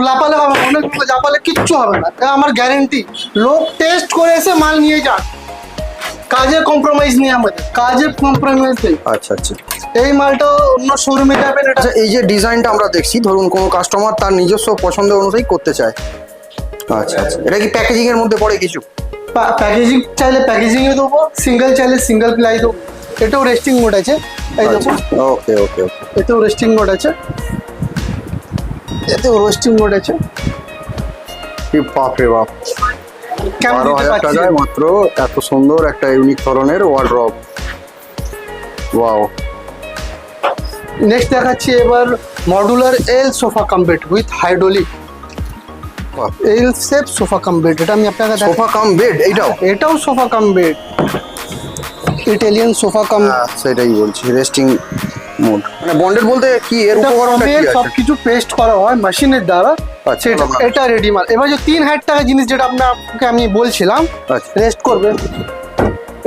লাপালে হবে, অনেক লোক জাপালে কিচ্ছু হবে না, এটা আমার গ্যারেন্টি। লোক টেস্ট করে এসে মাল নিয়ে যান, কাজে কম্প্রোমাইজ নেই আমাদের, কাজে কম্প্রোমাইজ নেই। আচ্ছা আচ্ছা এই মালটা অন্য শোরুমে যাবেন, এটা আচ্ছা, এই যে ডিজাইনটা আমরা দেখছি, ধরুন কোনো কাস্টমার তার নিজস্ব পছন্দ অনুযায়ী করতে চায়। আচ্ছা আচ্ছা, এটা কি প্যাকেজিং এর মধ্যে পড়ে কিছু? প্যাকেজিং চাইলে প্যাকেজিং এ দেবো, সিঙ্গেল চাইলে সিঙ্গেল প্লাই দেবো। এটাও রেস্টিং মোড আছে, এই দেখুন। ওকে ওকে ওকে, এতেও রেস্টিং মোড আছে, এতেও রোস্টিং মোড আছে। কি বাপ রে বাপ, কেমন দিতে 12,000 পারছি? টাকায় মাত্র এত সুন্দর একটা ইউনিক ধরনের ওয়ার্ড্রপ। ওয়াও। নেক্সট দেখাচ্ছি এবার modular L sofa cum bed with hydraulic. L shape sofa cum bed, এটা আমি আপনাকে সোফা কাম বেড, এইটাও? এটাও sofa cum bed, Italian sofa cum. সেটাই বলছি, রেস্টিং মোড। মানে বন্ডেড বলতে কি এর উপকরণটা কি আছে? সবকিছু পেস্ট করা হয় মেশিনের দ্বারা। আচ্ছা, এটা রেডি মাল। এবার যে 3,000 টাকা জিনিস যেটা আপনাকে আমি বলছিলাম আচ্ছা রেস্ট করবে,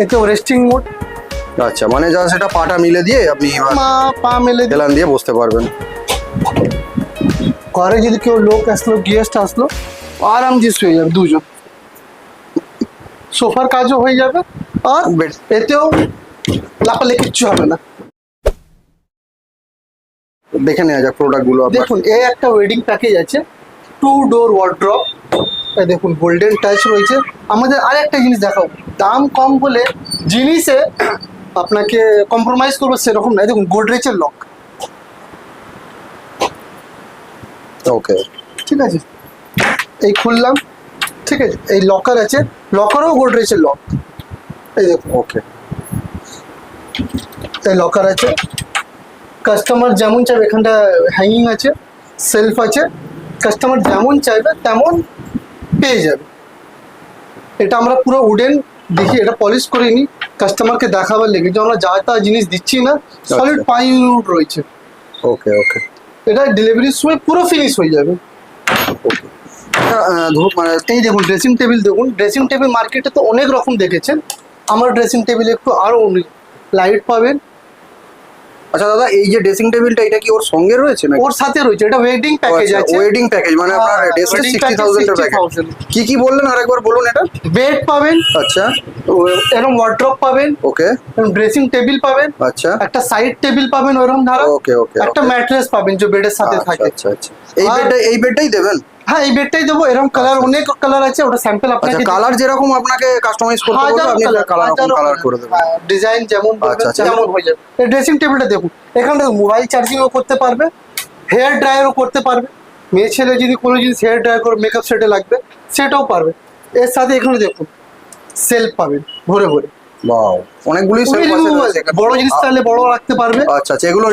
এতেও রেস্টিং মোড। আচ্ছা, মানে যা সেটা পাটা মিলে দিয়ে আপনি পা মেলে হেলান দিয়ে বসতে পারবেন। ঘরে যদি কেউ লোক আসলো, গেস্ট আসলো, আরাম দিয়ে শুয়ে যাবে দুজন, সোফার কাজও হয়ে যাবে, আর এতেও লাপালে কিচ্ছু হবে না। দেখে নেওয়া যাক প্রোডাক্ট গুলো। দেখুন, এই একটা ওয়েডিং প্যাকেজ আছে, 2 ডোর ওয়ার্ড্রপ। দেখুন গোল্ডেন টাচ রয়েছে। আমাদের আর একটা জিনিস দেখাবো, দাম কম বলে জিনিসে আপনাকে কম্প্রোমাইজ করবো সেরকম নয়। দেখুন গোদরেজের লক, ওকে, ঠিক আছে, এই খুললাম, ঠিক আছে। এই লকার আছে, লকারও গোদরেজের লক, এই দেখুন। ওকে, এই লকার আছে, কাস্টমার যেমন চাইবে, এখানটা হ্যাঙ্গিং আছে, সেলফ আছে, কাস্টমার যেমন চাইবে তেমন পেয়ে যাবে। এটা আমরা পুরো উডেন দেখি, এটা পলিশ করে নিই কাস্টমারকে দেখাবার লেগে, যে আমরা যা তা জিনিস দিচ্ছি না, সলিড 5 ইউনিট রয়েছে। ওকে ওকে, এটা ডেলিভারির সময় পুরো ফিনিশ হয়ে যাবে। ওকে। মানে এই দেখুন ড্রেসিং টেবিল, দেখুন ড্রেসিং টেবিল মার্কেটে তো অনেক রকম দেখেছেন, আমার ড্রেসিং টেবিল একটু আরও লাইট পাবেন। আচ্ছা দাদা, এই যে ড্রেসিং টেবিলটা, এটা কি ওর সঙ্গে রয়েছে নাকি? ওর সাথে রয়েছে, এটা ওয়েডিং প্যাকেজ আছে। ওয়েডিং প্যাকেজ মানে আপনার ড্রেসের 60,000 এর প্যাকেজ। কি কি বললেন আরেকবার বলুন। এটা বেড পাবেন, আচ্ছা, এরকম ওয়ার্ড্রপ পাবেন, ওকে, ড্রেসিং টেবিল পাবেন, আচ্ছা, একটা সাইড টেবিল পাবেন ওরকম ধারা, ওকে ওকে, একটা ম্যাট্রেস পাবেন যে বেডের সাথে থাকে। আচ্ছা আচ্ছা, এই বেডটাই দেবেন? হ্যাঁ, এই বেডটাই দেবো। এরকম কালার, অনেক কালার আছে, ওটা স্যাম্পল আপনাকে। আচ্ছা, কালার যেরকম আপনাকে কাস্টমাইজ করতে বলবো, আপনি কালার করে দেবেন। ডিজাইন যেমন বলবেন আচ্ছা, তেমন হয়ে যাবে। এই ড্রেসিং টেবিলটা দেখুন, এখানে মোবাইল চার্জিংও করতে পারবে, হেয়ার ড্রায়ারও করতে পারবে। মেয়ে ছেলে যদি কোনো জিনিস হেয়ার ড্রায়ার করে মেকআপ সেটে লাগবে সেটাও পারবে। এর সাথে এখানে দেখুন সেলফ পাবেন ভরে ভরে। ওয়াও, অনেকগুলি সেলফ আছে। বড় জিনিস চাইলে বড় রাখতে পারবে। আচ্ছা আচ্ছা, এগুলো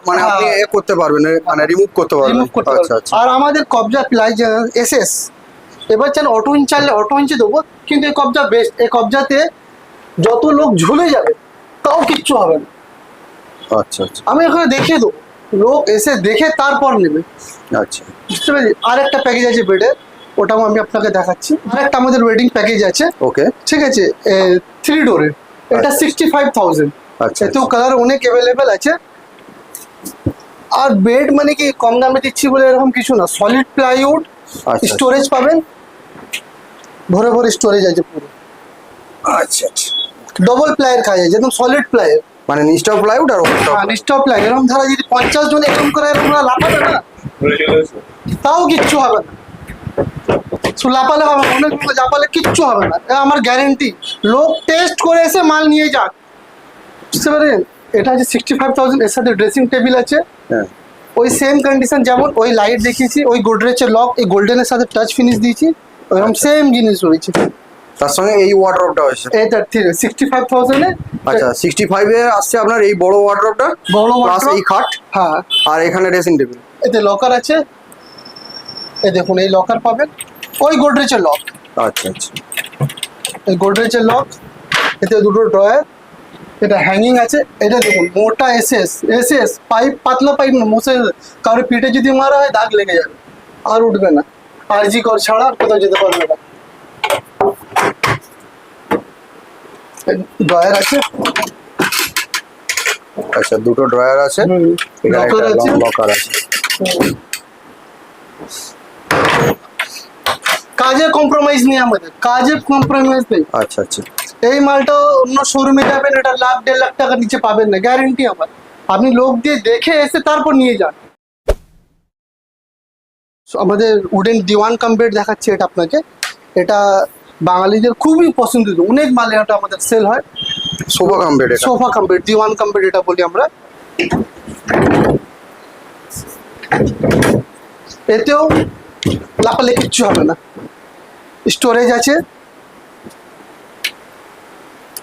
মানে আপনি করতে পারবেন, মানে রিমুভ করতে পারবেন। আচ্ছা আচ্ছা। আর আমাদের কবজা প্লাই এসএস, এবার চাইলে অটো ইঞ্চ চাইলে অটো ইঞ্চে দেবো, কিন্তু এই কবজা বেস্ট। এই কবজাতে যত লোক ঝুলে যাবে তাও কিচ্ছু হবে না। আচ্ছা আচ্ছা, আমি এখানে দেখিয়ে দেবো, লোক এসে দেখে তারপর নেবে। আচ্ছা, বুঝতে পারছি। আর একটা প্যাকেজ আছে বেডের, ওটাও আমি আপনাকে দেখাচ্ছি। আর একটা আমাদের ওয়েডিং প্যাকেজ আছে, ওকে, ঠিক আছে, 3 ডোরের। এটা 65,000। আচ্ছা, এতেও কালার অনেক অ্যাভেলেবেল আছে। আর বেড মানে কি কম দামে দিচ্ছি বলে এরকম কিছু না, সলিড প্লাইউড, স্টোরেজ পাবেন, ভরে ভরে স্টোরেজ আছে পুরো। আচ্ছা আচ্ছা, ডবল প্লাইয়ের কাজ আছে, একদম সলিড প্লাইয়ের। মানে নিচটাও প্লাইউড আর উপরটাও? হ্যাঁ, নিচটাও প্লাই। এরকম ধারা যদি 50 জন এরকম করে এরকম লাফাবে না, তাও কিচ্ছু হবে না। লাপালে হবে, অনেক লোক লাপালে কিচ্ছু হবে না, এটা আমার গ্যারেন্টি। লোক টেস্ট করে এসে মাল নিয়ে যাক। বুঝতে পারেন। এটা হচ্ছে 65,000। এর সাথে ড্রেসিং টেবিল আছে, হ্যাঁ, ওই সেম কন্ডিশন, যেমন ওই লাইট দেখিয়েছি, ওই গোদরেজের লক, এই গোল্ডেনের সাথে টাচ ফিনিশ দিয়েছি, ওইরকম সেম জিনিস রয়েছে। তার সঙ্গে এই ওয়ার্ড্রপটা আছে। এটা 65,000 এ। আচ্ছা, 65 এ আসছে আপনার এই বড় ওয়ার্ড্রপটা, বড় প্লাস এই খাট, হ্যাঁ, আর এখানে ড্রেসিং টেবিল। এতে লকার আছে, এই দেখুন এই লকার পাবেন, ওই গোদরেজের লক। আচ্ছা আচ্ছা, এই গোদরেজের লক, এতে দুটো ড্রয়ার, এটা হ্যাঙ্গিং আছে। এটা দেখুন মোটা এসএস পাইপ, পাতলা পাইপ না, মোসে কারোর পিঠে যদি মারা হয় দাগ লেগে যাবে, আর উঠবে না। আরজি কর ছাড়া আর কোথাও যেতে পারবে না। ড্রয়ার আছে, আচ্ছা, দুটো ড্রয়ার আছে, লকার আছে, লকার আছে। কাজে কম্প্রোমাইজ নেই আমাদের, কাজে কম্প্রোমাইজ নেই। আচ্ছা আচ্ছা। এই মালটা অন্য শোরুমে যাবেন, এটা 1.5 লাখ টাকার নিচে পাবেন না, গ্যারেন্টি আমার। আপনি লোক দিয়ে দেখে এসে তারপর নিয়ে যান। So, আমাদের উডেন দিওয়ান কাম বেড দেখাচ্ছি এটা আপনাকে। এটা বাঙালিদের খুবই পছন্দিত, অনেক মালে এটা আমাদের সেল হয়। সোফা কাম বেড, এটা সোফা কাম বেড, দিওয়ান কাম বেড এটা বলি আমরা। এতেও লাপালে কিচ্ছু হবে না, স্টোরেজ আছে।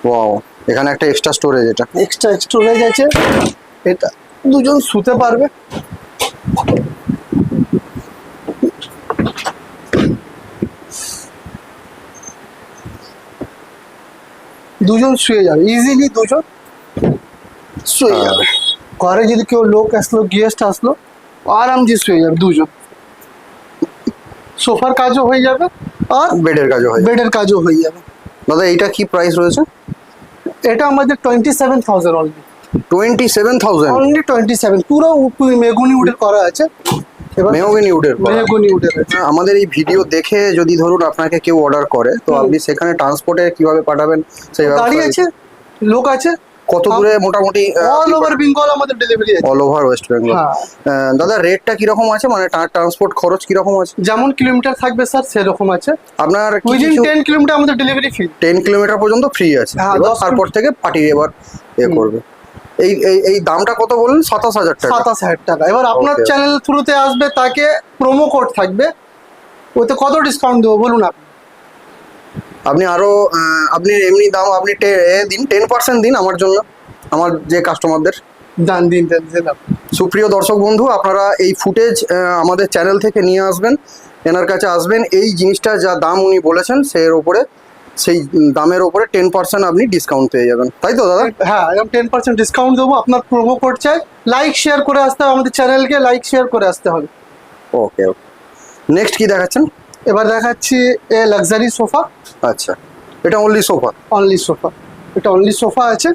ওয়াও, এখানে একটা এক্সট্রা স্টোরেজ, এটা এক্সট্রা স্টোরেজ আছে। এটা দুজন শুতে পারবে। দুজন শুয়ে যাবে ইজিলি, দুজন শুয়ে যাবে। ঘরে যদি কেউ লোক আসলো, গেস্ট আসলো, আরামসে শুয়ে যাবে দুজন। সোফার কাজও হয়ে যাবে আর বেডের কাজও হয়। বেডের কাজও হয়ে যাবে। দাদা এইটা কি প্রাইস রয়েছে? এটা আমাদের 27,000 অলরেডি। 27,000? অনলি 27, পুরো মেগুনি উডের করা আছে। এবার মেহগনি উডের করা। মেহগনি উডের আছে। আমাদের এই ভিডিও দেখে যদি ধরুন আপনাকে কেউ অর্ডার করে, তো আপনি সেখানে ট্রান্সপোর্টে কিভাবে পাঠাবেন সেই গাড়ি আছে, লোক আছে। কত দূরে মোটামুটি? অল ওভার বেঙ্গল আমাদের ডেলিভারি আছে। All over West Bengal. দাদা রেটটা কিরকম আছে, মানে ট্রান্সপোর্ট খরচ কিরকম আছে? যেমন কিলোমিটার থাকবে স্যার সেরকম আছে। আপনার উইদিন 10 কিলোমিটার আমাদের ডেলিভারি ফ্রি। 10 কিলোমিটার পর্যন্ত ফ্রি আছে। এবার তারপর থেকে পাঠিয়ে এবার করবে। এই এই এই দামটা কত বললেন? 27,000 টাকা। 27,000 টাকা। এবার আপনার চ্যানেল থ্রুতে আসবে, তাকে প্রোমো কোড থাকবে, ওতে কত ডিসকাউন্ট দেবো বলুন আপনি? আপনি আরো আপনি এমনি দাম আপনি দিন 10% দিন আমার জন্য, আমার যে কাস্টমারদের। দান দিন দেন দেন। সুপ্রিয় দর্শক বন্ধু, আপনারা এই ফুটেজ আমাদের চ্যানেল থেকে নিয়ে আসবেন, এনার কাছে আসবেন। এই জিনিসটা যা দাম উনি বলেছেন সেই দামের ওপরে 10% আপনি ডিসকাউন্ট পেয়ে যাবেন, তাই তো দাদা? হ্যাঁ, একদম 10% ডিসকাউন্ট দেবো। আপনার প্রোমো কোড চাই, লাইক শেয়ার করে আসতে হবে, আমাদের চ্যানেলকে লাইক শেয়ার করে আসতে হবে। ওকে ওকে। নেক্সট কি দেখাচ্ছেন? এবার দেখাচ্ছি এ লাক্সারি সোফা। আচ্ছা, এটা অনলি সোফা? অনলি সোফা, এটা অনলি সোফা আছে।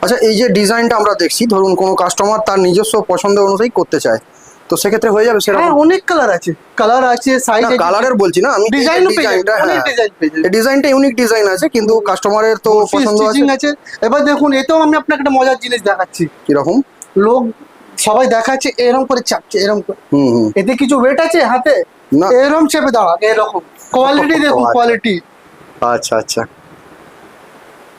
আচ্ছা, এই যে ডিজাইনটা আমরা দেখছি, ধরুন কোনো কাস্টমার তার নিজস্ব পছন্দ অনুযায়ী করতে চায়, তো সেক্ষেত্রে হয়ে যাবে সেরকম? হ্যাঁ, অনেক কালার আছে, সাইজ আছে। কালারের বলছি না আমি, ডিজাইনও পেয়ে যাবেন, ডিজাইনটা। অনেক হ্যাঁ, ডিজাইন পেয়ে যাবেন। ডিজাইনটা ইউনিক ডিজাইন আছে, কিন্তু কাস্টমারের তো পছন্দ স্টিচিং আছে। আছে। এবার দেখুন, এতেও আমি আপনাকে একটা মজার জিনিস দেখাচ্ছি। কিরকম? লোক সবাই দেখাচ্ছে এরকম করে চাপছে, এরকম করে। হুম। এতে কিছু ওয়েট আছে হাতে? না। এরকম চেপে দাঁড়া, এরকম। কোয়ালিটি দেখুন, কোয়ালিটি। আচ্ছা আচ্ছা।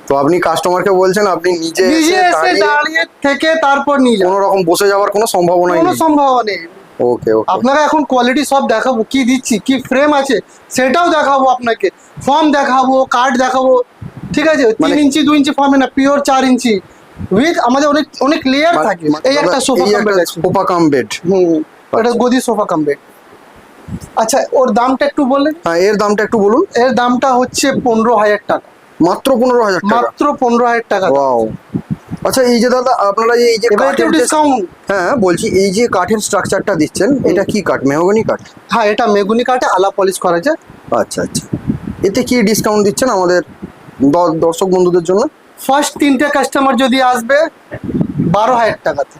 তো আপনি কাস্টমারকে বলছেন আপনি নিজে নিজে এসে দাঁড়িয়ে থেকে তারপর নিয়ে যান। কোনো রকম বসে যাওয়ার কোনো সম্ভাবনাই কোনো নেই? সম্ভাবনা নেই। ওকে ওকে। আপনাকে এখন কোয়ালিটি সব দেখাবো, কি দিচ্ছি, কি ফ্রেম আছে সেটাও দেখাবো আপনাকে, ফর্ম দেখাবো, কার্ড দেখাবো। ঠিক আছে, 3 ইঞ্চি 2 ইঞ্চি ফর্মে না, পিওর 4 ইঞ্চি উইথ আমাদের অনেক অনেক লেয়ার থাকে। এই একটা সোফা কাম বেড আছে। Sofa cum bed. এটা গদি সোফা কাম বেড। আচ্ছা, ওর দামটা একটু বললেন? হ্যাঁ, এর দামটা একটু বলুন। এর দামটা হচ্ছে 15,000 টাকা। মাত্র 15,000 টাকা? মাত্র 15,000 টাকা। ওয়াও। আচ্ছা, এই যে দাদা আপনারা এই যে কাঠের ডিসকাউন্ট, হ্যাঁ বলছি, এই যে কাঠের স্ট্রাকচারটা দিচ্ছেন, এটা কি কাঠ? মেহগনি কাঠ? হ্যাঁ, এটা মেগুনি কাঠে আলা পলিশ করা যায়। আচ্ছা আচ্ছা। এতে কি ডিসকাউন্ট দিচ্ছেন আমাদের দর্শক বন্ধুদের জন্য? ফার্স্ট 3টে কাস্টমার যদি আসবে 12,000 টাকাতে।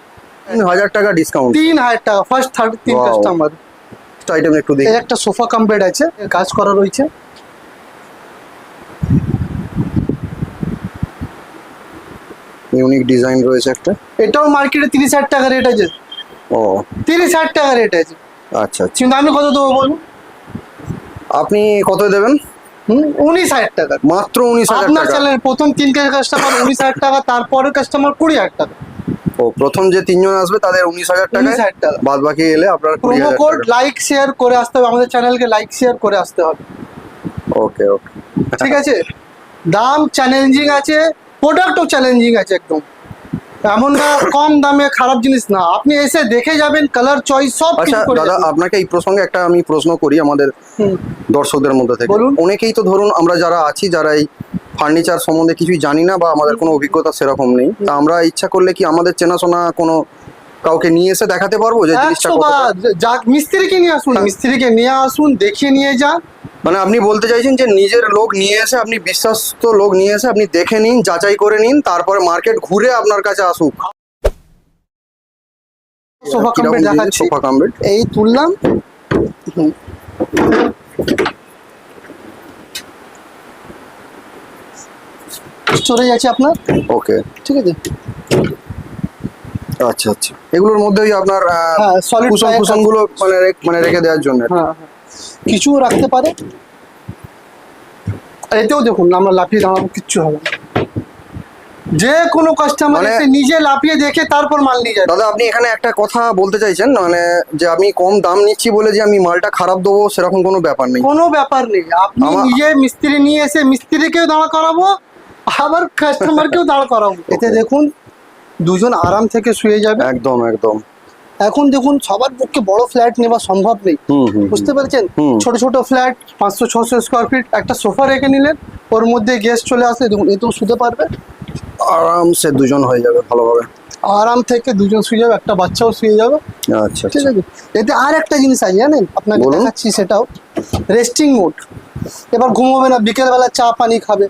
3,000 টাকা ডিসকাউন্ট? 3,000 টাকা ফার্স্ট 3 কাস্টমার। আইটেম একটু দেখি। এই একটা সোফা কাম বেড আছে, কাজ করা রয়েছে। ইউনিক ডিজাইন রয়েছে একটা। এটাও মার্কেটে 30,000 টাকা রেট আছে। ও, 30,000 টাকা রেট আছে। আচ্ছা আচ্ছা। কিন্তু আমি কত দেবো বলুন? আপনি কত দেবেন? 19,000 টাকা। মাত্র 19,000 আপনার টাকা? চ্যানেলের প্রথম 3টে কাস্টমার 19,000 টাকা, তারপরের কাস্টমার 20,000 টাকা। ও, প্রথম যে 3 জন আসবে তাদের 19,000 টাকা, 19,000 টাকা। বাদ বাকি এলে আপনার প্রোমো 20,000 কোড টাকা। লাইক শেয়ার করে আসতে হবে, আমাদের চ্যানেলকে লাইক শেয়ার করে আসতে হবে। ওকে ওকে। ঠিক আছে, দাম চ্যালেঞ্জিং আছে, প্রোডাক্টও চ্যালেঞ্জিং আছে একদম। এমন না কম দামে খারাপ জিনিস না, আপনি এসে দেখে যাবেন, কালার চয়েস সব আচ্ছা কিছু করে দাদা, যাবেন। আপনাকে এই প্রসঙ্গে একটা আমি প্রশ্ন করি আমাদের দর্শকদের মধ্যে থেকে। বলুন। অনেকেই তো ধরুন আমরা যারা আছি, যারা এই ফার্নিচার সম্বন্ধে কিছুই জানি না বা আমাদের কোনো অভিজ্ঞতা সেরকম নেই, তা আমরা ইচ্ছা করলে কি আমাদের চেনাশোনা কোনো কাউকে নিয়ে এসে দেখাতে পারবো যে জিনিসটা 100 বার মিস্ত্রিকে নিয়ে আসুন, মিস্ত্রিকে নিয়ে আসুন, দেখিয়ে নিয়ে যান। মানে আপনি বলতে চাইছেন যে নিজের লোক নিয়ে এসে, আপনি বিশ্বস্ত লোক নিয়ে এসে আপনি দেখে নিন, যাচাই করে নিন, তারপরে মার্কেট ঘুরে আপনার কাছে আসুক। সোফা কাম বেড দেখাচ্ছি। সোফা কাম বেড এই তুললাম। স্টোরেজ আছে আপনার, ওকে, ঠিক আছে। আচ্ছা আচ্ছা, এগুলোর মধ্যে ওই আপনার হ্যাঁ, solid কুশন tyre কুশন গুলো মানে রেখে দেওয়ার জন্য। হ্যাঁ হ্যাঁ, কিছু রাখতে পারে। এতেও দেখুন আমরা লাফিয়ে দাঁড়াবো, কিচ্ছু হবে না। যে কোনো কাস্টমার মানে- এসে নিজে লাফিয়ে দেখে তারপর মাল নিয়ে যাবে। দাদা আপনি এখানে একটা কথা বলতে চাইছেন, মানে যে আমি কম দাম নিচ্ছি বলে যে আমি মালটা খারাপ দেবো সেরকম কোনো ব্যাপার নেই। কোনো ব্যাপার নেই, আপনি নিজে মিস্ত্রি নিয়ে এসে মিস্ত্রিকেও দাঁড় করাবো, আবার কাস্টমারকেও দাঁড় করাবো। এতে দেখুন দুজন আরাম থেকে শুয়ে যাবে। একদম একদম। এখন দেখুন সবার পক্ষে বড় ফ্ল্যাট নেওয়া সম্ভব নেই, বুঝতে পেরেছেন। ছোট ছোট ফ্ল্যাট 500-600 স্কোয়ার ফিট, একটা সোফা রেখে নিলেন, ওর মধ্যে গেস্ট চলে আসলে দেখুন এতেও শুতে পারবে, আরামসে দুজন হয়ে যাবে ভালোভাবে। আরাম থেকে দুজন শুয়ে যাবে, একটা বাচ্চাও শুয়ে যাবে, আচ্ছা ঠিক আছে। এতে আর একটা জিনিস আছে জানেন, আপনাকে বলুন। দেখাচ্ছি, সেটাও রেস্টিং মোড। এবার ঘুমোবে না, বিকেলবেলা চা পানি খাবে,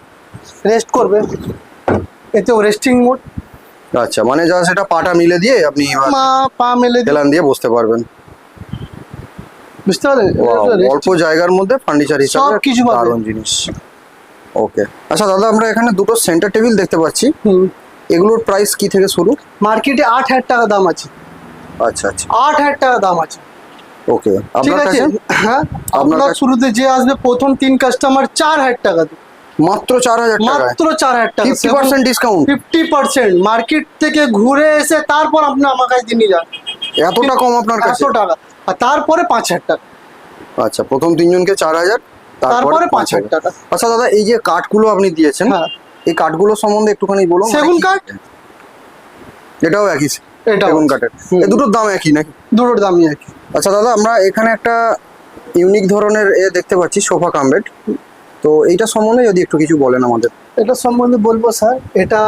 রেস্ট করবে, এতেও রেস্টিং মোড। আচ্ছা, মানে যা সেটা পাটা মিলে দিয়ে আপনি এবার পা মেলে দিয়ে, হেলান দিয়ে বসতে পারবেন। বুঝতে পারলেন। Wow, অল্প জায়গার মধ্যে ফার্নিচার হিসাবে সবকিছু পাবেন। দারুণ জিনিস। ওকে, আচ্ছা দাদা আমরা এখানে দুটো সেন্টার টেবিল দেখতে পাচ্ছি, এগুলোর প্রাইস কি থেকে শুরু? মার্কেটে 8,000 টাকা দাম আছে। আচ্ছা আচ্ছা, 8,000 টাকা দাম আছে, ওকে। ঠিক আপনার আছে। কাছে হ্যাঁ, আপনার আপনার কাছে- শুরুতে যে আসবে প্রথম 3 কাস্টমার 4,000 টাকা দেবে, মাত্র 4,000 টাকা, মাত্র 4,000 টাকা, 50% ডিসকাউন্ট। 50%। মার্কেট থেকে ঘুরে এসে তারপর আপনি আমার কাছে দিয়ে নিয়ে যান, এতটা কম আপনার কাছে? 500 টাকা, আর তারপরে 5,000 টাকা, আচ্ছা, প্রথম তিনজনকে 4,000, তারপরে 5,000 টাকা। আচ্ছা দাদা এই যে কাঠগুলো আপনি দিয়েছেন, হ্যাঁ, এই কাঠগুলো সম্বন্ধে একটুখানি বলুন। সেগুন কাঠ, এটাও একই এটাও সেগুন কাঠের? এই দুটোর দাম একই নাকি? দুটোর দামই একই। আচ্ছা দাদা আমরা এখানে একটা ইউনিক ধরনের দেখতে পাচ্ছি, সোফা কাম বেড, তো এইটা সম্বন্ধে যদি একটু কিছু বলেন আমাদের। এটা সম্বন্ধে বলবো স্যার, এটা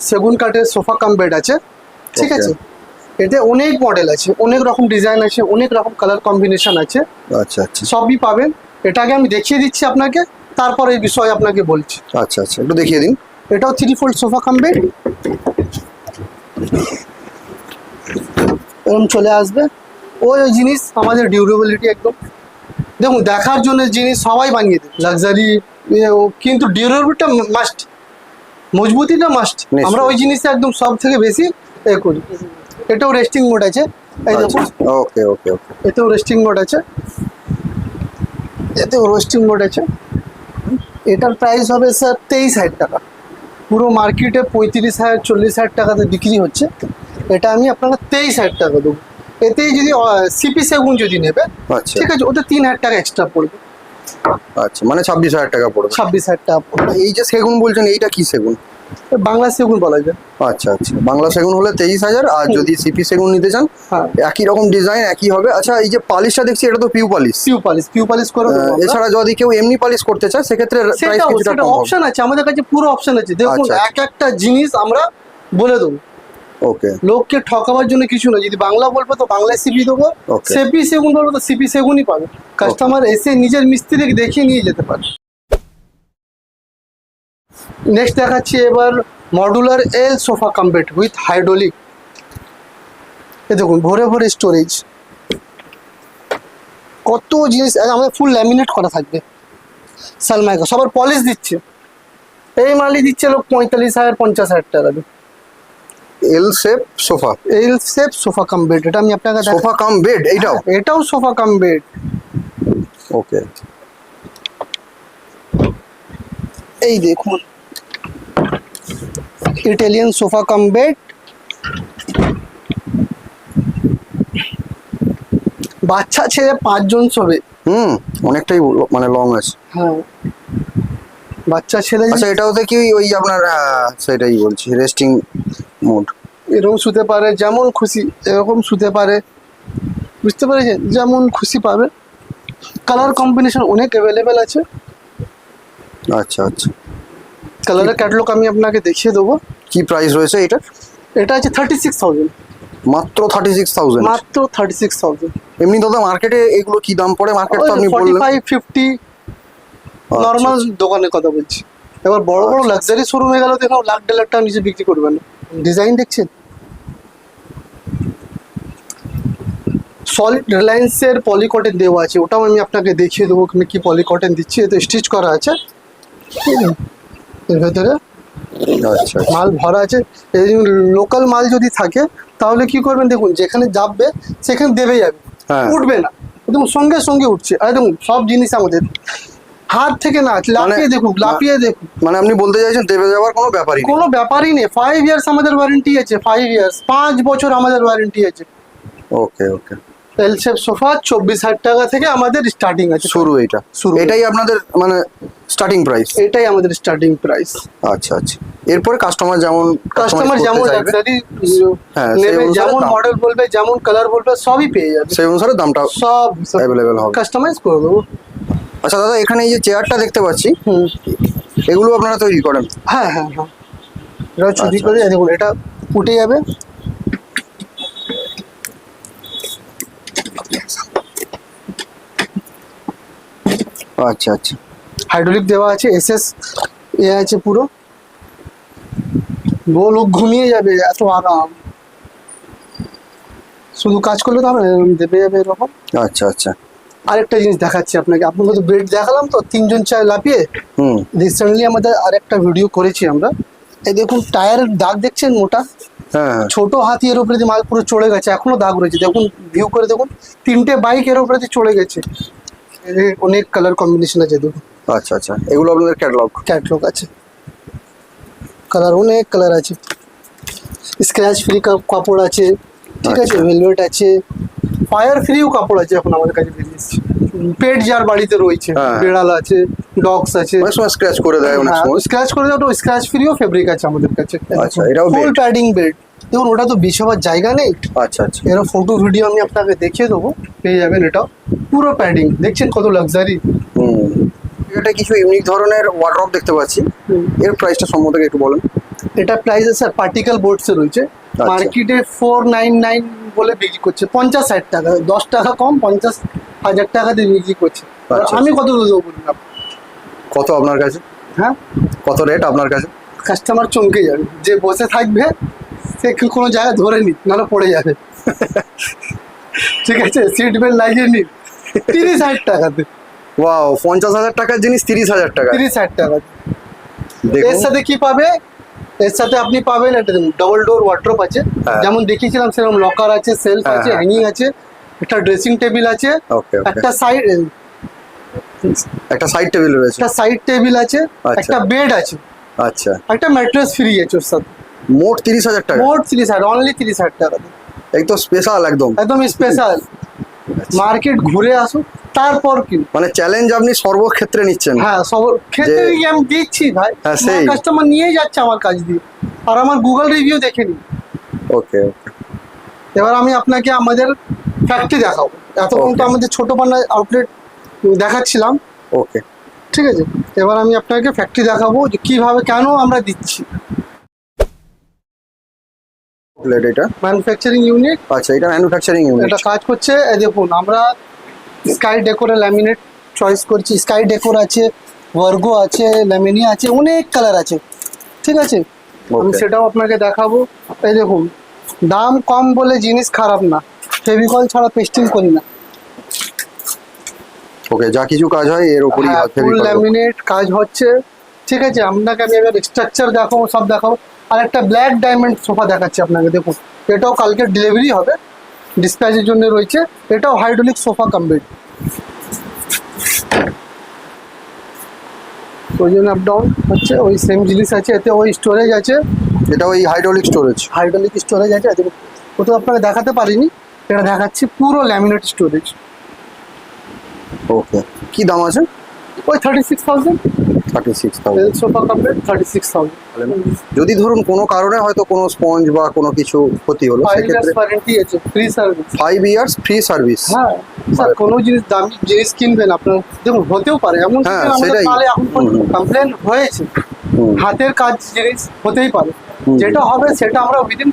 সেগুন কাঠের সোফা কাম বেড আছে, ঠিক Okay. আছে। এতে অনেক মডেল আছে, অনেক রকম ডিজাইন আছে, অনেক রকম কালার কম্বিনেশন আছে, আচ্ছা আচ্ছা সবই পাবেন। এটাকে আমি দেখিয়ে দিচ্ছি আপনাকে, তারপর এই বিষয়ে আপনাকে বলছি। আচ্ছা আচ্ছা, একটু দেখিয়ে দিন। এটাও 3 ফোল্ড সোফা কাম বেড, এরকম চলে আসবে। ওই জিনিস আমাদের ডিউরেবিলিটি একদম, দেখুন দেখার জন্য জিনিস সবাই বানিয়ে দেয় লাক্সারি, কিন্তু ডিউরেবিলিটিটা মাস্ট, মজবুতিটা মাস্ট। নিশ্চয়ই। আমরা ওই জিনিসটা একদম সব থেকে বেশি করি। এটাও রেস্টিং মোড আছে, এই দেখুন ওকে ওকে ওকে, এতেও রেস্টিং মোড আছে, এতেও রেস্টিং মোড আছে। এটার প্রাইস হবে স্যার 23,000 টাকা, পুরো মার্কেটে 35,000-40,000 টাকাতে বিক্রি হচ্ছে, এটা আমি আপনাকে 23,000 টাকা দেবো। এতেই যদি সিপি সেগুন যদি নেবে, আচ্ছা ঠিক আছে, ওটা 3,000 টাকা এক্সট্রা পড়বে, আচ্ছা, মানে 26,000 টাকা পড়বে। 26,000 টাকা পড়বে। এই যে সেগুন বলছেন, এইটা কি সেগুন? বাংলা সেগুন বলা যায়। আচ্ছা আচ্ছা, বাংলা সেগুন হলে 23,000, আর যদি সিপি সেগুন নিতে চান হ্যাঁ, একই রকম ডিজাইন একই হবে। আচ্ছা এই যে পালিশটা দেখছি, এটা তো পিউ পালিশ। পিউ পালিশ করে দেবো আমরা। এছাড়া যদি কেউ এমনি পালিশ করতে চায় সেক্ষেত্রে প্রাইস সেটাও, কিছুটা সেটা কম হবে। অপশন আছে, আমাদের কাছে পুরো অপশন আছে। দেখুন আচ্ছা, এক একটা জিনিস আমরা বলে দেবো, ওকে লোককে ঠকাবার জন্য কিছু না। যদি বাংলা বলবো তো বাংলায় সিপি দেবো, Okay. সিপি সেগুন বলবো তো সিপি সেগুনই পাবে। কাস্টমার এসে নিজের মিস্ত্রিকে দেখিয়ে নিয়ে যেতে পারে। নেক্সট দেখাচ্ছি এবার modular L sofa cum bed with hydraulic. এ দেখুন ভরে ভরে স্টোরেজ, কত জিনিস আমাদের ফুল ল্যামিনেট করা থাকবে। সালমাইকা সবার পলিশ দিচ্ছে, এই মালই দিচ্ছে লোক 45,000-50,000 টাকা দিয়ে। এল শেপ সোফা, এল শেপ সোফা কাম বেড, এটা আমি আপনাকে দেখাচ্ছি। সোফা কাম বেড এইটাও? এটাও সোফা কাম বেড। ওকে, এই দেখুন ইটালিয়ান সোফা কাম বেড, বাচ্চা ছেলে 5 জন শোবে। অনেকটাই মানে লং আছে। হ্যাঁ, বাচ্চা ছেলে আচ্ছা এটা হতে কি ওই আপনার সেটাই বলছি, রেস্টিং মোড। এরকম শুতে পারে, যেমন খুশি এরকম শুতে পারে, বুঝতে পেরেছেন, যেমন খুশি পাবে। কালার কম্বিনেশন অনেক অ্যাভেলেবেল আছে। আচ্ছা আচ্ছা, কালারের ক্যাটালগ আমি আপনাকে দেখিয়ে দেবো। কি প্রাইস রয়েছে এটার? এটা আছে 36,000, মাত্র 36,000? মাত্র 36,000। এমনি দাদা মার্কেটে এগুলো কি দাম পড়ে? মার্কেট তো আপনি বললেন 45-50 নর্মাল দোকানের কথা বলছি। এবার বড় বড় লাক্সারি শোরুম হয়ে গেল, দেখো লাখ 1.5 লাখ টাকা নিচে বিক্রি করবেন। ডিজাইন দেখছেন, সলিড রিলায়েন্সের পলিকটন দেওয়া আছে, ওটাও আমি আপনাকে দেখিয়ে দেবো। ওখানে কি পলিকটন দিচ্ছি, এতে স্টিচ করা আছে, ঠিক আছে। এর ভেতরে আচ্ছা মাল ভরা আছে। লোকাল মাল যদি থাকে তাহলে কি করবেন, দেখুন যেখানে যাবে সেখানে দেবে যাবে, হ্যাঁ। উঠবে না, একদম সঙ্গে সঙ্গে উঠছে। একদম সব জিনিস আমাদের হাত থেকে না, লাফিয়ে দেখুন, লাফিয়ে দেখুন, মানে আপনি বলতে চাইছেন দেবে যাওয়ার কোনো ব্যাপারই নেই। কোনো ব্যাপারই নেই। 5 ইয়ার্স আমাদের ওয়ারেন্টি আছে, 5 ইয়ার্স, 5 বছর আমাদের ওয়ারেন্টি আছে। ওকে ওকে, এল শেপ সোফা 24,000 টাকা থেকে আমাদের স্টার্টিং আছে, শুরু এইটা, শুরু। এটাই আপনাদের মানে স্টার্টিং প্রাইস? এটাই আমাদের স্টার্টিং প্রাইস। আচ্ছা আচ্ছা, এরপরে কাস্টমার যেমন কাস্টমার যেমন লাক্সারি হ্যাঁ, সেই নেবে, অনুসারে যেমন দাম। মডেল বলবে, যেমন কালার বলবে, সবই পেয়ে যাবে, সেই অনুসারে দামটা সব অ্যাভেলেবেল হবে। কাস্টমাইজ করে দেবো। আচ্ছা দাদা, এখানে এই যে চেয়ারটা দেখতে পাচ্ছি, হুম, এগুলো আপনারা তৈরি করেন? হ্যাঁ হ্যাঁ হ্যাঁ, এটা চুরি আচ্ছা, করে দেখুন, এটা উঠে যাবে। আচ্ছা আচ্ছা, হাইড্রোলিক দেওয়া আছে, এসএস এ আছে পুরো, লোক ঘুমিয়ে যাবে, এত আরাম। শুধু কাজ করলে তো হবে না, এরকম দেবে যাবে এরকম। আচ্ছা আচ্ছা, আরেকটা জিনিস দেখাচ্ছি আপনাকে, আপনাকে তো বেড দেখালাম তো, 3 জন চায় লাফিয়ে। হুম, রিসেন্টলি আমাদের আরেকটা ভিডিও করেছি আমরা, এই দেখুন টায়ারের দাগ দেখছেন মোটা, হ্যাঁ হ্যাঁ, ছোট হাতি এর উপরে দিয়ে মাল পুরো চড়ে গেছে, এখনো দাগ রয়েছে, দেখুন ভিউ করে দেখুন, 3টে বাইক এর উপরে দিয়ে চড়ে গেছে। এদের অনেক কালার কম্বিনেশন আছে দেখুন, আচ্ছা আচ্ছা, এগুলো আপনাদের ক্যাটালগ? ক্যাটলগ আছে, কালার অনেক কালার আছে, স্ক্র্যাচ ফ্রি কাপড় আছে, ঠিক আছে, ভেলভেট আছে, ফায়ার ফ্রিও কাপড় আছে এখন আমাদের কাছে বেরিয়েছে। পেট যার বাড়িতে রয়েছে, হ্যাঁ। বেড়াল আছে, ডগস আছে, অনেক সময় স্ক্র্যাচ করে দেয়, অনেক সময়। স্ক্র্যাচ করে দাও, তো স্ক্র্যাচ ফ্রিও ফেব্রিক আছে আমাদের কাছে। আচ্ছা, এটাও ফুল bed? প্যাডিং বেড, দেখুন ওটা তো বিছাবার জায়গা নেই। আচ্ছা আচ্ছা, এর ফটো ভিডিও আমি আপনাকে দেখিয়ে দেবো, পেয়ে যাবেন। এটাও পুরো প্যাডিং, দেখছেন কত লাক্সারি। হুম, এটা কিছু ইউনিক ধরনের ওয়ার্ড্রপ দেখতে পাচ্ছি, এর প্রাইসটা সম্বন্ধে একটু বলেন। এটা প্রাইস আছে পার্টিকেল বোর্ডসে রয়েছে, মার্কেটে 499 বলে বিক্রি করছে, 50-60 টাকা, 10 টাকা কম, 50,000 টাকা দিয়ে বিক্রি করছে। আর আচ্ছা, আমি কত দেবো বলুন আপনি? কত আপনার কাছে? হ্যাঁ, কত রেট আপনার কাছে? কাস্টমার চমকে যাবে, যে বসে থাকবে সে কোনো জায়গায় ধরে নি, নাহলে পড়ে যাবে। ঠিক আছে, সিট বেল্ট লাগিয়ে নিন, 30,000 টাকাতে। ওয়াও, 50,000 টাকার জিনিস 30,000 টাকা? 30,000 টাকা। এর দেখুন, সাথে কি পাবে? এর সাথে আপনি পাবেন একটা ডবল ডোর ওয়ার্ড্রোব আছে, হ্যাঁ। যেমন দেখিয়েছিলাম সেরকম লকার আছে, সেলফ হ্যাঁ, আছে, হ্যাঁ। হ্যাঙ্গিং আছে, একটা ড্রেসিং টেবিল আছে, ওকে ওকে, একটা সাইড একটা সাইড টেবিল রয়েছে? একটা সাইড টেবিল আছে, আচ্ছা। একটা বেড আছে, আচ্ছা, একটা ম্যাট্রেস ফ্রি আছে ওর সাথে। মোট 30,000 টাকা? মোট 30,000, অনলি 30,000 টাকা, এই তো স্পেশাল একদম। একদম স্পেশাল। মার্কেট ঘুরে আসুন, তারপর কি। মানে চ্যালেঞ্জ আপনি সর্বক্ষেত্রে নিচ্ছেন? হ্যাঁ, সব ক্ষেত্রে আমি দিচ্ছি ভাই, হ্যাঁ, সেই। কাস্টমার নিয়ে যাচ্ছে আমার কাছ দিয়ে, আর আমার গুগল রিভিউ দেখে নিন। ওকে ওকে, এবার আমি আপনাকে আমাদের ফ্যাক্টরি দেখাবো, এতক্ষণ তো Okay. আমাদের ছোট পান্না আউটলেট দেখাচ্ছিলাম, ওকে, ঠিক আছে। এবার আমি আপনাকে ফ্যাক্টরি দেখাবো যে কিভাবে, কেন আমরা দিচ্ছি। প্লেট এটা? ম্যানুফ্যাকচারিং ইউনিট, আচ্ছা, এটা ম্যানুফ্যাকচারিং ইউনিট? এটা কাজ করছে। এই দেখুন, আমরা স্কাই ডেকোরের ল্যামিনেট চয়েস করছি, স্কাই ডেকোর আছে, ভার্গো আছে, ল্যামিনিয়া আছে, অনেক কালার আছে, ঠিক আছে। আমি Okay. সেটাও আপনাকে দেখাবো। এই দেখুন, দাম কম বলে জিনিস খারাপ না, ফেভিকল ছাড়া পেস্টিং করি না। ওকে, যা কিছু কাজ হয় এর উপরই হ্যাঁ, ফুল ল্যামিনেট কাজ হচ্ছে, ঠিক আছে। আপনাকে আমি এবার স্ট্রাকচার দেখাবো, সব দেখাবো। আর একটা ব্ল্যাক ডায়মন্ড সোফা দেখাচ্ছি আপনাকে, দেখুন এটাও কালকে ডেলিভারি হবে, ডিসপ্যাচের জন্য রয়েছে। এটাও হাইড্রোলিক সোফা কমপ্লিট, ওই জন্য আপ ডাউন হচ্ছে, ওই সেম জিনিস আছে এতে, ওই স্টোরেজ আছে, এটা ওই হাইড্রোলিক স্টোরেজ? হাইড্রোলিক স্টোরেজ আছে। দেখুন, ও তো আপনাকে দেখাতে পারিনি, এটা দেখাচ্ছি পুরো ল্যামিনেট স্টোরেজ। ওকে, কি দাম আছে? ওই 36,000, 36,000? Sofa complete 36,000। যদি ধরুন কোনো কারণে হয়তো কোনো স্পঞ্জ বা কোনো কিছু ক্ষতি হলো, 5 ইয়ার্স সেক্ষেত্রে? ওয়ারেন্টি আছে, free service. 5 years free service? হ্যাঁ স্যার, কোনো জিনিস দামি জিনিস কিনবেন আপনার, দেখুন হতেও পারে এমন কিছু, হ্যাঁ, আমাদের সেটাই। তাহলে এখন হুম, হুম। কমপ্লেন হয়েছে, হুম। হাতের কাজ জিনিস হতেই পারে, হুম। যেটা হবে সেটা আমরা উইদিন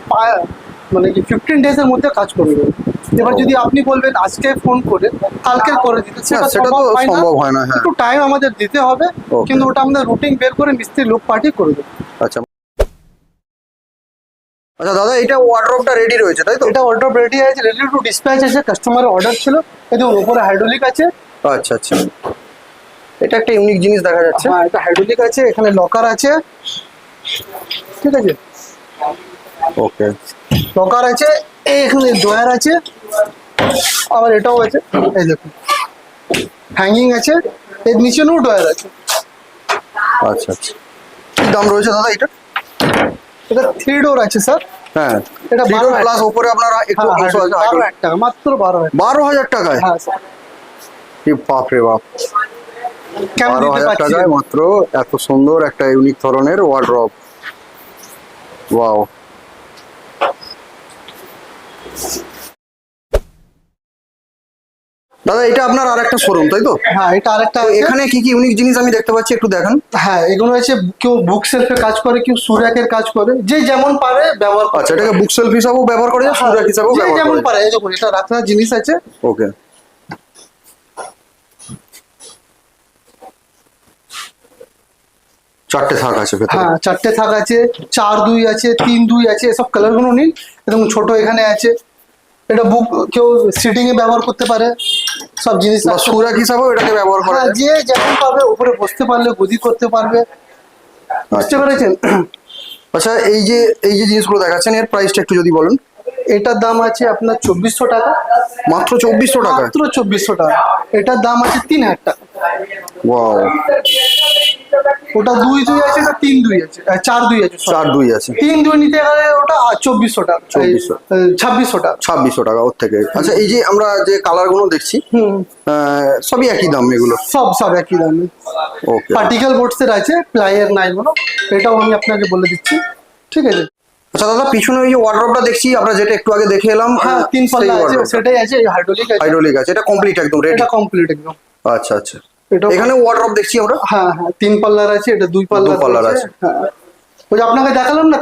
মানে কি 15 ডেজের মধ্যে কাজ করে দেবো। এবার যদি আপনি বলবেন আজকে ফোন করে কালকে করে দিতে, হ্যাঁ, সেটা তো সম্ভব হয় না, হ্যাঁ। একটু টাইম আমাদের দিতে হবে, Okay. কিন্তু ওটা আমাদের রুটিন বের করে মিস্ত্রি লোক পাঠিয়ে করে দেবো। আচ্ছা আচ্ছা দাদা, এটা ওয়ার্ড্রপটা রেডি রয়েছে তাই তো? এটা অর্ডার রেডি আছে, রেডি টু ডিসপ্যাচ আছে, কাস্টমারের অর্ডার ছিল। এই দেখুন, উপরে হাইড্রোলিক আছে। আচ্ছা আচ্ছা, এটা একটা ইউনিক জিনিস দেখা যাচ্ছে। হ্যাঁ, এটা হাইড্রোলিক আছে, এখানে লকার আছে, ঠিক আছে, ওকে। লকার আছে, এখানে ড্রয়ার আছে, আবার এটাও আছে, এই দেখুন হ্যাঙ্গিং আছে, এর নিচেও ড্রয়ার আছে। আচ্ছা আচ্ছা, কি দাম রয়েছে দাদা এটা? এটা 3 ডোর আছে স্যার। হ্যাঁ, এটা 12 প্লাস উপরে আপনারা একটু হ্যাঁ, অংশ আছে 12,000 টাকা, মাত্র 12,000। 12,000 টাকায়? হ্যাঁ স্যার, কি বাপ রে বাপ, কেমন দিতে 12,000 পারছি? টাকায় মাত্র এত সুন্দর একটা ইউনিক ধরনের ওয়ার্ড্রব। ওয়াও। দাদা এটা আপনার আর একটা শোরুম তাই তো? হ্যাঁ, এটা আরেকটা তো আছে। এখানে কি কি ইউনিক জিনিস আমি দেখতে পাচ্ছি, একটু দেখান। হ্যাঁ, এগুলো হচ্ছে কেউ বুক সেলফে কাজ করে, কেউ সুরাকের কাজ করে, যে যেমন পারে ব্যবহার করে। আচ্ছা, এটাকে বুক সেলফ হিসাবেও ব্যবহার করে, হ্যাঁ, সুরাক হিসাবেও যে ব্যবহার যেমন করে। পারে। এই দেখুন, এটা রাখার জিনিস আছে। ওকে। চারটে থাক আছে ভেতরে। হ্যাঁ, 4টে থাক আছে, 4-2 আছে, 3-2 আছে, এসব কালার গুলো নিন। এবং ছোট এখানে আছে, এটা বুক কেউ সিটিং এ ব্যবহার করতে পারে, সব জিনিস বা আছে। সুরাক হিসাবেও এটাকে ব্যবহার করা হ্যাঁ, যায়। যে যেমন পাবে, উপরে বসতে পারলে গদি করতে পারবে, বুঝতে পেরেছেন? আচ্ছা, এই যে জিনিসগুলো দেখাচ্ছেন, এর প্রাইসটা একটু যদি বলেন। এটার দাম আছে আপনার 2,400 টাকা। মাত্র 2,400 টাকা? মাত্র 2,400 টাকা। এটার দাম আছে 3,000 টাকা। ওয়াও। ওটা 2-2 আছে, এটা 3-2 আছে, 4-2 আছে, 4-2 আছে। 3-2 নিতে গেলে ওটা 2,400 টাকা, 2,400 2,600 টাকা। 2,600 টাকা ওর থেকে। আচ্ছা, এই যে আমরা যে কালার গুলো দেখছি, হুম, সবই একই দাম এগুলো? সব একই দামে। ওকে। পার্টিকেল বোর্ডসের আছে, প্লাইয়ের নাই কোনো, এটাও আমি আপনাকে বলে দিচ্ছি, ঠিক আছে? আচ্ছা দাদা, পিছনে ওই যে ওয়ার্ড্রবটা দেখছি আমরা, যেটা একটু আগে দেখে এলাম, হ্যাঁ, 3 পাল্লা আছে, সেটাই আছে, হাইড্রোলিক আছে। হাইড্রোলিক আছে, এটা কমপ্লিট একদম রেডি? এটা কমপ্লিট একদম। আচ্ছা আচ্ছা, এটা এখানে ওয়ার্ড্রব দেখছি আমরা। হ্যাঁ হ্যাঁ, 3 পাল্লার আছে, এটা 2 পাল্লার 2 পাল্লার আছে। হ্যাঁ, ওই যে আপনাকে দেখালাম না,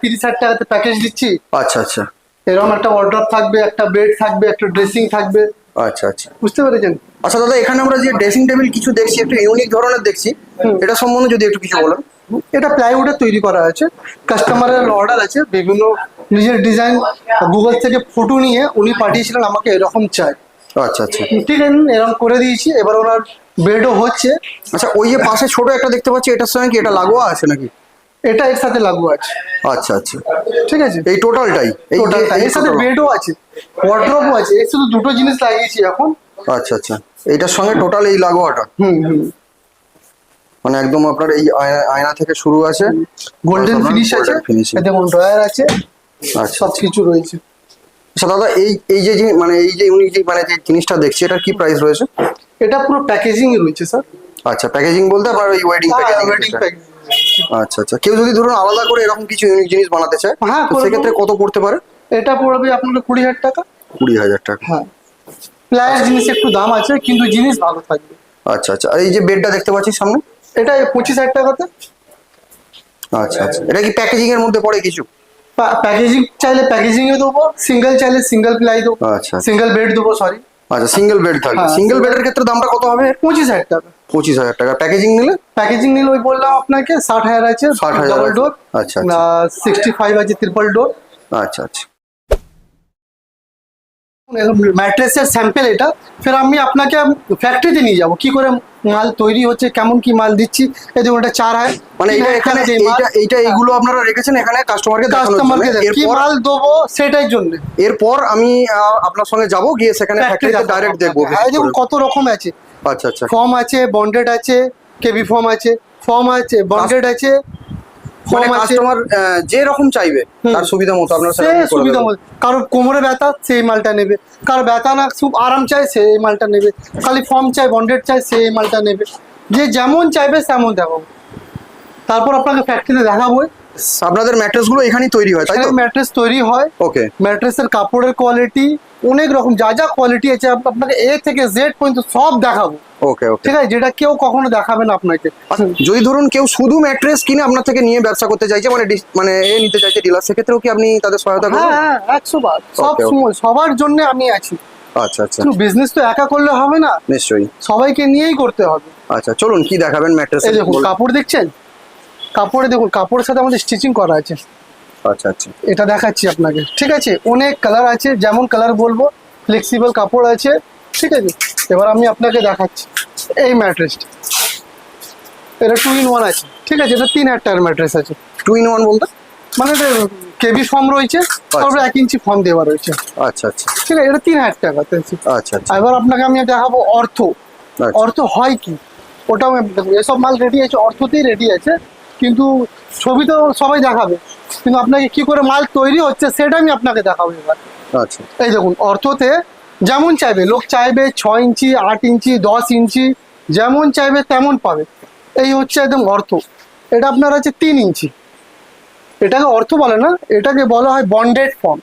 30,000 টাকাতে প্যাকেজ দিচ্ছি। আচ্ছা আচ্ছা এরকম একটা ওয়ার্ড্রব থাকবে, একটা বেড থাকবে, একটা ড্রেসিং থাকবে, আচ্ছা আচ্ছা। বুঝতে পেরেছেন? আচ্ছা দাদা, এখানে আমরা যে ড্রেসিং টেবিল কিছু দেখছি, একটু ইউনিক ধরনের দেখছি, এটা সম্বন্ধে যদি একটু কিছু বলেন। এটা প্লাইউডের তৈরি করা আছে, কাস্টমারের অর্ডার আছে, বিভিন্ন নিজের ডিজাইন গুগল থেকে ফটো নিয়ে উনি পাঠিয়েছিলেন আমাকে, এরকম চাই। আচ্ছা আচ্ছা ঠিক আছে, এরকম করে দিয়েছি। এবার ওনার বেডও হচ্ছে। আচ্ছা, ওই যে পাশে ছোট একটা দেখতে পাচ্ছি, এটার সঙ্গে কি এটা লাগোয়া আছে নাকি? এটা এর সাথে লাগু আছে, আচ্ছা আচ্ছা, ঠিক আছে? এই টোটালটাই? টোটালটা এর সাথে বেডও আছে, ওয়ার্ড্রবও আছে, এর শুধু দুটো জিনিস লাগিয়েছি এখন। আচ্ছা আচ্ছা, এইটার সঙ্গে টোটাল এই লাগোয়াটা, হুম হুম, মানে একদম আপনার এই আয়না থেকে শুরু আছে, গোল্ডেন ফিনিশ আছে, ফিনিশিং। এতে ড্রয়ার আছে, আচ্ছা সব কিছু রয়েছে। আচ্ছা দাদা, এই যে মানে এই যে ইউনিক মানে যে জিনিসটা দেখছি, এটার কি প্রাইস রয়েছে? এটা পুরো প্যাকেজিং এ রয়েছে স্যার। আচ্ছা, প্যাকেজিং বলতে আপনার ওই ওয়েডিং প্যাকেজিং? Wedding packaging. আচ্ছা আচ্ছা, কেউ যদি ধরুন আলাদা করে এরকম কিছু ইউনিক জিনিস বানাতে চায়, হ্যাঁ, তো করে সেক্ষেত্রে দেবো। কত পড়তে পারে? এটা পড়বে আপনার 20,000 টাকা। 20,000 টাকা? হ্যাঁ, প্লায়ের জিনিস একটু দাম আছে, কিন্তু জিনিস ভালো থাকবে। আচ্ছা আচ্ছা, আর এই যে বেডটা দেখতে পাচ্ছি সামনে, এটা 25,000 টাকাতে। আচ্ছা আচ্ছা, এটা কি প্যাকেজিং এর মধ্যে পড়ে কিছু? প্যাকেজিং চাইলে প্যাকেজিং এ দেবো, সিঙ্গেল চাইলে সিঙ্গেল প্লাই দেবো, আচ্ছা সিঙ্গেল বেড দেবো, সরি। আচ্ছা, সিঙ্গেল বেড থাকবে। হ্যাঁ, সিঙ্গেল বেডের ক্ষেত্রে দামটা কত হবে? 25,000 টাকা। 25,000 টাকা। প্যাকেজিং নিলে? প্যাকেজিং নিলে ওই বললাম আপনাকে 60,000 আছে, 60,000 ডাবল ডোর। আচ্ছা আচ্ছা 65 আছে ট্রিপল ডোর। আচ্ছা আচ্ছা ম্যাট্রেসের স্যাম্পেল এটা, ফের আমি আপনাকে ফ্যাক্টরিতে নিয়ে যাব, কি করে মাল তৈরি হচ্ছে, কেমন কি মাল দিচ্ছি। এই দেখুন, এটা 4 মানে এটা এখানে এইটা এইগুলো আপনারা রেখেছেন এখানে কাস্টমারকে দেখানোর জন্য? কাস্টমারকে কি এরপর মাল দেবো সেটাই জন্য। এরপর আমি আপনার সঙ্গে যাব, গিয়ে সেখানে ফ্যাক্টরিতে ডাইরেক্ট দেখবো। হ্যাঁ, দেখুন কত রকম আছে। আচ্ছা আচ্ছা, ফর্ম আছে, বন্ডেড আছে, কেবি ফর্ম আছে, বন্ডেড আছে, মানে ফর্ম আছে। কাস্টমার যে রকম চাইবে তার সুবিধা মতো আপনারা সে সেরকম করে সুবিধা দেবেন। মতো, কারো কোমরে ব্যথা সেই মালটা নেবে, কারো ব্যথা না খুব আরাম চাই সেই মালটা নেবে, খালি ফর্ম চাই, বন্ডেড চাই, সেই মালটা নেবে। যে যেমন চাইবে তেমন দেখাবো, তারপর আপনাকে ফ্যাক্টরিতে দেখাবো। আপনাদের ম্যাট্রেস গুলো এখানেই তৈরি হয় তাই তো? ম্যাট্রেস তৈরি হয়। ওকে। ম্যাট্রেসের কাপড়ের কোয়ালিটি অনেক রকম, যা যা কোয়ালিটি আছে আপনাকে A থেকে Z পর্যন্ত সব দেখাবো, ওকে ওকে। ঠিক আছে? যেটা কেউ কখনো দেখাবে না আপনাকে। যদি ধরুন কেউ শুধু ম্যাট্রেস কিনে আপনার থেকে নিয়ে ব্যবসা করতে চাইছে, মানে মানে নিতে চাইছে ডিলার, সেক্ষেত্রেও কি আপনি তাদের সহায়তা করবেন? হ্যাঁ, 100 বার, সব Okay, okay. সময় সবার জন্য আমি আছি। আচ্ছা আচ্ছা, বিজনেস তো একা করলে হবে না, নিশ্চয়ই। সবাইকে নিয়েই করতে হবে। আচ্ছা, চলুন কি দেখাবেন ম্যাট্রেস? এই দেখুন কাপড় দেখছেন, কাপড়ে দেখুন, কাপড়ের সাথে আমাদের স্টিচিং করা আছে। আচ্ছা আচ্ছা এটা দেখাচ্ছি আপনাকে, ঠিক আছে? অনেক কালার আছে, যেমন কালার বলবো, ফ্লেক্সিবল কাপড় আছে, ঠিক আছে? এবার আমি আপনাকে দেখাচ্ছি এই ম্যাট্রেসটা, এটা 2 in 1 আছে, ঠিক আছে? এটা 3,000 টাকার ম্যাট্রেস আছে। 2 in 1 বলতে? মানে কেবি ফর্ম রয়েছে, তারপরে 1 ইঞ্চি ফর্ম দেওয়া রয়েছে। আচ্ছা আচ্ছা ঠিক আছে, এটা 3000 টাকা। আচ্ছা আচ্ছা এবার আপনাকে আমি দেখাবো অর্থ। অর্থ হয় কি, ওটাও এসব মাল রেডি আছে, অর্থতেই রেডি আছে, কিন্তু ছবি তো সবাই দেখাবে, কিন্তু আপনাকে কি করে মাল তৈরি হচ্ছে সেটা আমি আপনাকে দেখাবো এবার। আচ্ছা এই দেখুন, অর্থতে যেমন চাইবে, লোক চাইবে 6 ইঞ্চি, 8 ইঞ্চি, 10 ইঞ্চি, যেমন চাইবে তেমন পাবে। এই হচ্ছে একদম অর্থ। এটা আপনার আছে 3 ইঞ্চি। এটাকে অর্থ বলে না, এটাকে বলা হয় বন্ডেড ফর্ম।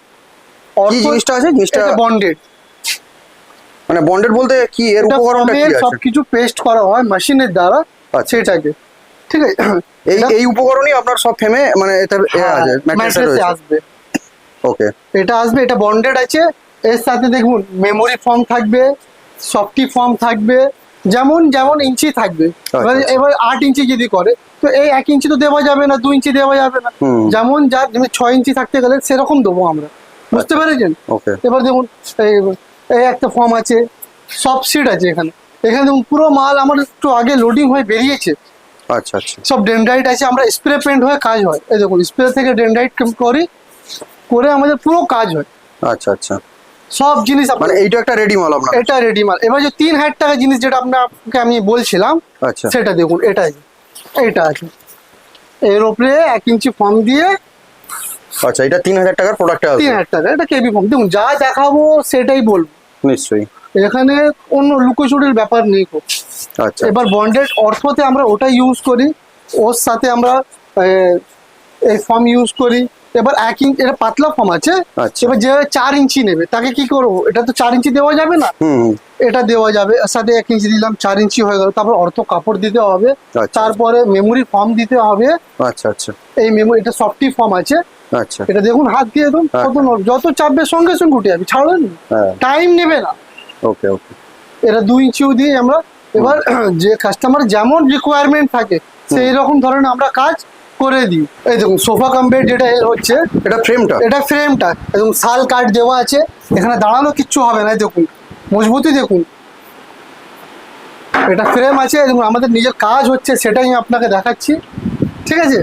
কি জিনিসটা আছে? জিনিসটা বন্ডেড মানে বন্ডেড বলতে কি, এর উপকরণটা কি আছে? সবকিছু পেস্ট করা হয় মেশিনের দ্বারা, আচ্ছা। সেটাকে ঠিক আছে। এই উপকরণই আপনার সব ফ্রেমে মানে এতে আছে, ম্যাট্রিক্সে আসবে। ওকে, এটা আসবে, এটা বন্ডেড আছে। এর সাথে দেখুন মেমোরি ফর্ম থাকবে, সফটি ফর্ম থাকবে, যেমন যেমন ইঞ্চি থাকবে। এবার 8 ইঞ্চি যদি করে, তো এই 1 ইঞ্চি তো দেওয়া যাবে না, 2 ইঞ্চি দেওয়া যাবে না, যেমন যার 6 ইঞ্চি থাকতে গেলে সেরকম দেবো আমরা, বুঝতে পেরেছেন? ওকে, এবার দেখুন এই একটা ফর্ম আছে, সব সিট আছে এখানে। এখানে দেখুন পুরো মাল আমার একটু আগে লোডিং হয়ে বেরিয়েছে। আচ্ছা আচ্ছা, সব ডেনড্রাইট আছে, আমরা স্প্রে পেন্ট হয়ে কাজ হয়। এই দেখুন, স্প্রে থেকে ডেনড্রাইট করে আমাদের পুরো কাজ হয়। আচ্ছা আচ্ছা, সব জিনিস মানে এইটা একটা রেডি মাল আপনার? এটা রেডি মাল। এবার যে 3000 টাকা জিনিস যেটা আপনাকে আমি বলছিলাম, আচ্ছা, সেটা দেখুন, এটা আছে, এর উপরে 1 ইঞ্চি ফর্ম দিয়ে। আচ্ছা, এটা 3000 টাকার প্রোডাক্ট আছে? 3000 টাকা, এটা কেবি ফর্ম। দেখুন, যা দেখাবো সেটাই বলবো, নিশ্চয়ই, এখানে অন্য লুকোচুরির ব্যাপার নেই খুব। আচ্ছা, এবার বন্ডেড অর্থতে আমরা ওটা ইউজ করি, ওর সাথে আমরা এই ফর্ম ইউজ করি। এবার 1 ইঞ্চি, এটা পাতলা ফর্ম আছে। আচ্ছা। এবার যে 4 ইঞ্চি নেবে তাকে কি করবো, এটা তো 4 ইঞ্চি দেওয়া যাবে না, এটা দেওয়া যাবে। এর সাথে 1 ইঞ্চি দিলাম, 4 ইঞ্চি হয়ে গেল। তারপর অর্থ কাপড় দিতে হবে, তারপরে মেমোরি ফর্ম দিতে হবে। আচ্ছা আচ্ছা, এই মেমোরি, এটা সফটি ফর্ম আছে। আচ্ছা, এটা দেখুন, হাত দিয়ে দেখুন কত যত চাপবে সঙ্গে সঙ্গে উঠে যাবে, ছাড়বেন, টাইম নেবে না। ওকে ওকে, এটা 2 ইঞ্চিও দিয়ে আমরা। এবার যে কাস্টমার যেমন রিকোয়ারমেন্ট থাকে সেই রকম ধরনের আমরা কাজ করে দিই। এই দেখুন, সোফা কাম বেড যেটা হচ্ছে, এটা ফ্রেমটা একদম শাল কাঠ দেওয়া আছে, এখানে দাঁড়ানো কিচ্ছু হবে না। দেখুন মজবুতি দেখুন, এটা ফ্রেম আছে। দেখুন আমাদের নিজের কাজ হচ্ছে, সেটাই আমি আপনাকে দেখাচ্ছি, ঠিক আছে?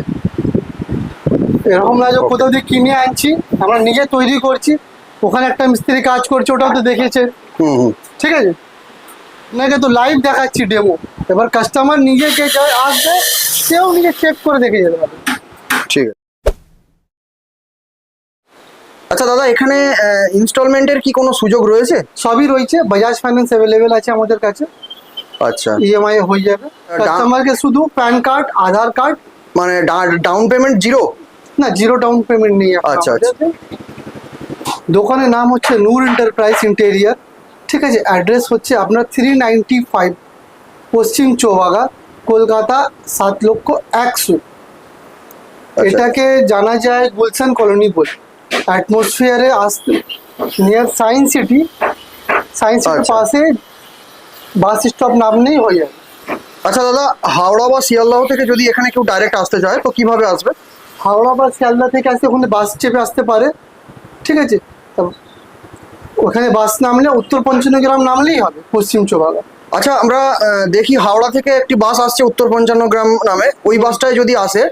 এরকম না যে কোথাও দিয়ে কিনে আনছি, আমরা নিজে তৈরি করছি। ওখানে একটা মিস্ত্রি কাজ করছে, ওটাও তো দেখেছে, ঠিক আছে? আপনাকে তো লাইভ দেখাচ্ছি ডেমো। এবার কাস্টমার নিজেকে যাই আসবে, সেও নিজে চেক করে দেখে যেতে পারবে। ঠিক আছে। আচ্ছা দাদা, এখানে ইনস্টলমেন্টের কি কোনো সুযোগ রয়েছে? সবই রয়েছে, বাজাজ ফাইন্যান্স অ্যাভেলেবেল আছে আমাদের কাছে। আচ্ছা, ইএমআই হয়ে যাবে। কাস্টমারকে শুধু প্যান কার্ড, আধার কার্ড, মানে ডাউন পেমেন্ট জিরো? না, জিরো ডাউন পেমেন্ট নেই। আচ্ছা আচ্ছা, দোকানের নাম হচ্ছে নূর এন্টারপ্রাইজ ইন্টেরিয়ার, ঠিক আছে? অ্যাড্রেস হচ্ছে আপনার 395 পশ্চিম চৌবাগা, কলকাতা 7,01,000। এটাকে জানা যায় গুলশান কলোনি বলে। অ্যাটমসফিয়ারে আসতে নিয়ার সায়েন্স সিটির পাশে বাস স্টপ নামলেই হয়ে যাবে। আচ্ছা দাদা, হাওড়া বা শিয়ালদহ থেকে যদি এখানে কেউ ডাইরেক্ট আসতে চায় তো কিভাবে আসবে? হাওড়া বা শিয়ালদা থেকে আসতে ওখানে বাস চেপে আসতে পারে, ঠিক আছে? ওখানে বাস নামলে উত্তর পঞ্চানগ্রাম নামলেই হবে, পশ্চিম চৌবাগা। আচ্ছা, আমরা দেখি হাওড়া থেকে একটি বাস আসছে উত্তর 55 নামে, ওই বাসটায় যদি আসে,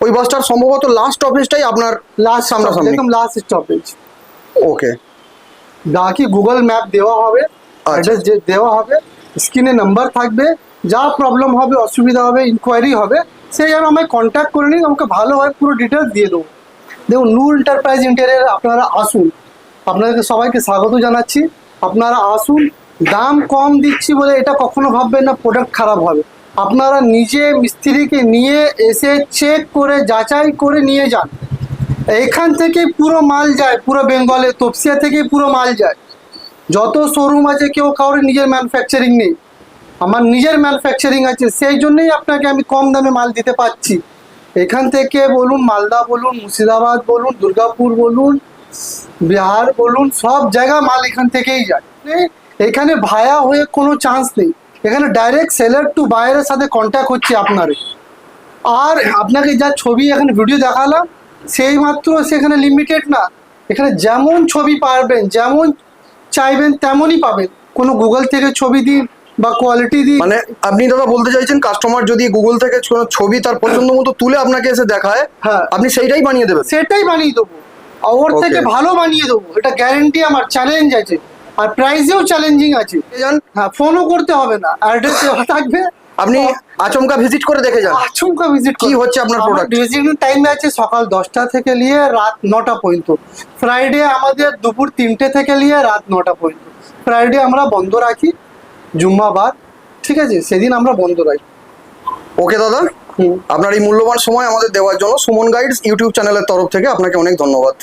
ওই বাসটার সম্ভবত লাস্ট স্টপেজটাই আপনার লাস্ট সামনাসামনি, একদম লাস্ট স্টপেজ। ওকে, বাকি গুগল ম্যাপ দেওয়া হবে, অ্যাড্রেস দেওয়া হবে, স্ক্রিনে নাম্বার থাকবে। যা প্রবলেম হবে, অসুবিধা হবে, ইনকোয়ারি হবে, সেই জন্য আমায় কন্ট্যাক্ট করে নিন, আমাকে ভালোভাবে পুরো ডিটেলস দিয়ে দেবো। দেখুন, নূর এন্টারপ্রাইজ ইন্টেরিয়ার আপনারা আসুন, আপনাদেরকে সবাইকে স্বাগত জানাচ্ছি। আপনারা আসুন, দাম কম দিচ্ছি বলে এটা কখনো ভাববেন না প্রোডাক্ট খারাপ হবে। আপনারা নিজে মিস্ত্রিকে নিয়ে এসে চেক করে যাচাই করে নিয়ে যান। এইখান থেকে পুরো মাল যায়, পুরো বেঙ্গলে তপসিয়া থেকেই পুরো মাল যায়। যত শোরুম আছে, কেউ কারোর নিজের ম্যানুফ্যাকচারিং নেই, আমার নিজের ম্যানুফ্যাকচারিং আছে, সেই জন্যই আপনাকে আমি কম দামে মাল দিতে পারছি। এখান থেকে বলুন, মালদা বলুন, মুর্শিদাবাদ বলুন, দুর্গাপুর বলুন, বিহার বলুন, সব জায়গা মাল এখান থেকেই যায়। এখানে ভায়া হয়ে কোনো চান্স নেই, এখানে ডাইরেক্ট সেলার টু বায়ারের সাথে কন্ট্যাক্ট হচ্ছে আপনার। আর আপনাকে যা ছবি এখানে ভিডিও দেখালাম, সেই মাত্র সেখানে লিমিটেড না, এখানে যেমন ছবি পারবেন, যেমন চাইবেন তেমনই পাবেন। কোনো গুগল থেকে ছবি দিন বা কোয়ালিটি দিই। মানে আপনি দাদা বলতে চাইছেন কাস্টমার যদি গুগল থেকে কোনো ছবি তার পছন্দ মতো তুলে আপনাকে এসে দেখায়, হ্যাঁ। আপনি সেইটাই বানিয়ে দেবেন? সেটাই বানিয়ে দেবো, ওর Okay. থেকে ভালো বানিয়ে দেবো, এটা গ্যারেন্টি আমার, চ্যালেঞ্জ আছে, আর প্রাইসেও চ্যালেঞ্জিং আছে। যান, হ্যাঁ, ফোনও করতে হবে না, অ্যাড্রেস দেওয়া থাকবে, আপনি আচমকা ভিজিট করে দেখে যান আচমকা ভিজিট কি হচ্ছে আপনার প্রোডাক্ট। ভিজিটিং টাইম আছে সকাল 10টা থেকে নিয়ে রাত 9টা পর্যন্ত। ফ্রাইডে আমাদের দুপুর 3টে থেকে নিয়ে রাত 9টা পর্যন্ত। ফ্রাইডে আমরা বন্ধ রাখি, জুম্মাবাদ, ঠিক আছে, সেদিন আমরা বন্ধ রাখি। ওকে দাদা, আপনার এই মূল্যবান সময় আমাদের দেওয়ার জন্য সুমন গাইডস ইউটিউব চ্যানেলের তরফ থেকে আপনাকে অনেক ধন্যবাদ।